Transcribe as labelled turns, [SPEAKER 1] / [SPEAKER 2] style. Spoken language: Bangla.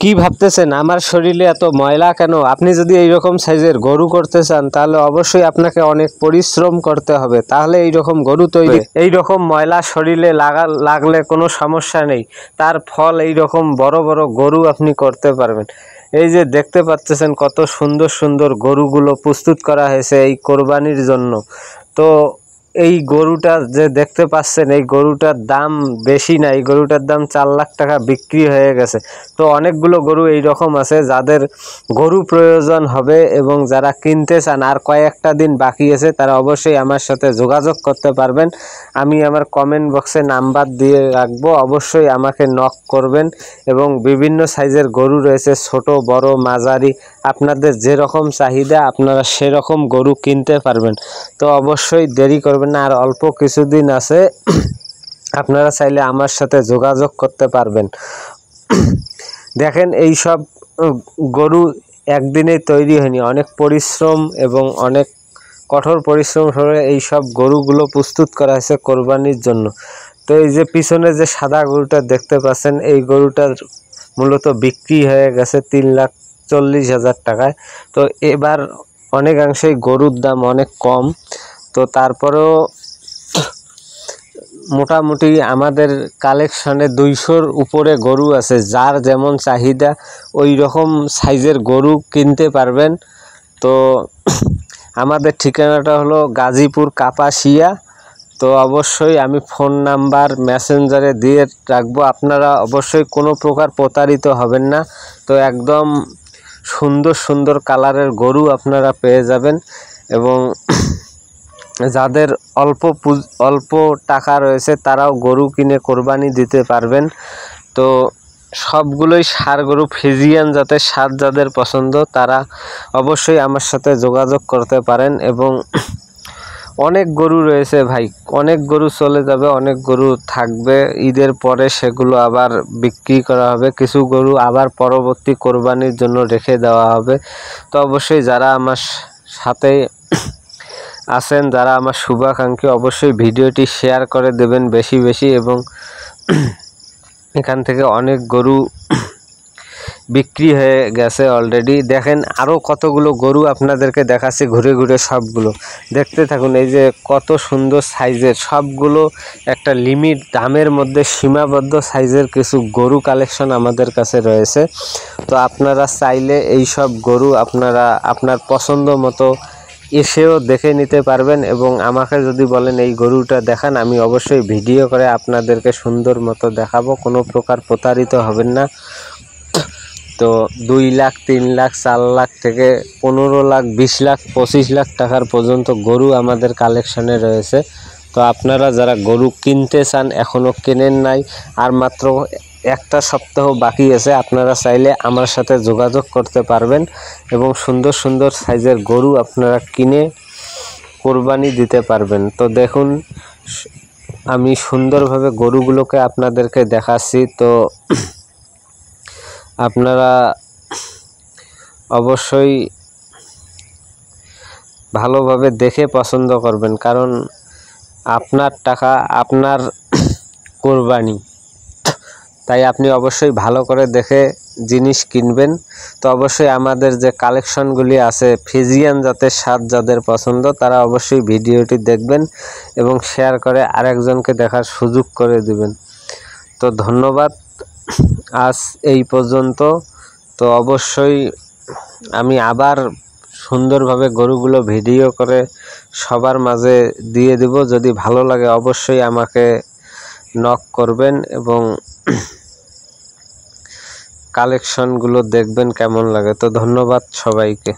[SPEAKER 1] কি ভাবতেছেন আমার শরীরে এত ময়লা কেন? আপনি যদি এইরকম সাইজের গরু করতে চান তাহলে অবশ্যই আপনাকে অনেক পরিশ্রম করতে হবে, তাহলে এইরকম গরু তৈরি। এইরকম ময়লা শরীরে লাগলে কোনো সমস্যা নেই, তার ফল এইরকম বড় বড় গরু আপনি করতে পারবেন। এই যে দেখতে পাচ্ছেন কত সুন্দর সুন্দর গরুগুলো প্রস্তুত করা হয়েছে এই কোরবানির জন্য। তো এই গরুটা যে দেখতে পাচ্ছেন এই গরুটার দাম বেশি না, এই গরুটার দাম 4 লাখ টাকা বিক্রি হয়ে গেছে। তো অনেকগুলো গরু এই রকম আছে যাদের গরু প্রয়োজন হবে এবং যারা কিনতে চান আর কয়েকটা দিন বাকি আছে তারা অবশ্যই আমার সাথে যোগাযোগ করতে পারবেন। আমি আমার কমেন্ট বক্সে নাম্বার দিয়ে রাখবো, অবশ্যই আমাকে নক করবেন। এবং বিভিন্ন সাইজের গরু রয়েছে, ছোট বড় মাঝারি, আপনাদের যেরকম চাহিদা আপনারা সেরকম গরু কিনতে পারবেন। তো অবশ্যই দেরি করবেন না, আর অল্প কিছুদিন আছে, আপনারা চাইলে আমার সাথে যোগাযোগ করতে পারবেন। দেখেন এই সব গরু একদিনেই তৈরি হয়নি, অনেক পরিশ্রম এবং অনেক কঠোর পরিশ্রম করে এই সব গরুগুলো প্রস্তুত করা হয়েছে কোরবানির জন্য। তো এই যে পিছনে যে সাদা গরুটা দেখতে পাচ্ছেন এই গরুটার মূলত বিক্রি হয়ে গেছে 3,40,000 টাকায়। তো এবার অনেকাংশেই গরুর দাম অনেক কম, তো তারপরেও মোটামুটি আমাদের কালেকশনে 200-র উপরে গরু আছে, যার যেমন চাহিদা ওই রকম সাইজের গরু কিনতে পারবেন। তো আমাদের ঠিকানাটা হলো গাজীপুর কাপাসিয়া। তো অবশ্যই আমি ফোন নাম্বার মেসেঞ্জারে দিয়ে রাখবো, আপনারা অবশ্যই কোনো প্রকার প্রতারিত হবেন না। তো একদম সুন্দর সুন্দর কালারের গরু আপনারা পেয়ে যাবেন এবং যাদের অল্প টাকা রয়েছে তারাও গরু কিনে কোরবানি দিতে পারবেন। তো সবগুলোই ষাঁড় গরু, ফ্রিজিয়ান জাতের ষাঁড় যাদের পছন্দ তারা অবশ্যই আমার সাথে যোগাযোগ করতে পারেন। এবং অনেক গরু রয়েছে ভাই, অনেক গরু চলে যাবে, অনেক গরু থাকবে, ঈদের পরে সেগুলো আবার বিক্রি করা হবে, কিছু গরু আবার পরবর্তী কোরবানির জন্য রেখে দেওয়া হবে। তো অবশ্যই যারা আমার সাথে আছেন, যারা আমার শুভাকাঙ্ক্ষী, অবশ্যই ভিডিওটি শেয়ার করে দেবেন বেশি বেশি। এবং এখান থেকে অনেক গরু বিক্রি হয়ে গেছে অলরেডি। দেখেন আরও কতগুলো গরু আপনাদেরকে দেখাচ্ছি ঘুরে ঘুরে, সবগুলো দেখতে থাকুন। এই যে কত সুন্দর সাইজের, সবগুলো একটা লিমিট দামের মধ্যে সীমাবদ্ধ সাইজের কিছু গরু কালেকশন আমাদের কাছে রয়েছে। তো আপনারা চাইলে এই সব গরু আপনারা আপনার পছন্দ মতো এসেও দেখে নিতে পারবেন। এবং আমাকে যদি বলেন এই গরুটা দেখান, আমি অবশ্যই ভিডিও করে আপনাদেরকে সুন্দর মতো দেখাবো, কোনো প্রকার প্রতারিত হবেন না। তো 2 লাখ 3 লাখ 4 লাখ থেকে 15 লাখ 20 লাখ 25 লাখ টাকার পর্যন্ত গরু আমাদের কালেকশনে রয়েছে। তো আপনারা যারা গরু কিনতে চান, এখনও কেনেন নাই, আর মাত্র একটা সপ্তাহ বাকি আছে, আপনারা চাইলে আমার সাথে যোগাযোগ করতে পারবেন এবং সুন্দর সুন্দর সাইজের গরু আপনারা কিনে কোরবানি দিতে পারবেন। তো দেখুন আমি সুন্দরভাবে গরুগুলোকে আপনাদেরকে দেখাচ্ছি। তো আপনারা অবশ্যই ভালোভাবে দেখে পছন্দ করবেন, কারণ আপনার টাকা আপনার কোরবানি, তাই আপনি অবশ্যই ভালো করে দেখে জিনিস কিনবেন। তো অবশ্যই আমাদের যে কালেকশনগুলি আছে ফ্রিজিয়ান জাতের ষাঁড় যাদের পছন্দ তারা অবশ্যই ভিডিওটি দেখবেন এবং শেয়ার করে আরেকজনকে দেখার সুযোগ করে দিবেন। তো ধন্যবাদ, আজ এই পর্যন্ত। তো অবশ্যই আমি আবার সুন্দরভাবে গরুগুলো ভিডিও করে সবার মাঝে দিয়ে দেব। যদি ভালো লাগে অবশ্যই আমাকে নক করবেন এবং কালেকশনগুলো দেখবেন কেমন লাগে। তো ধন্যবাদ সবাইকে।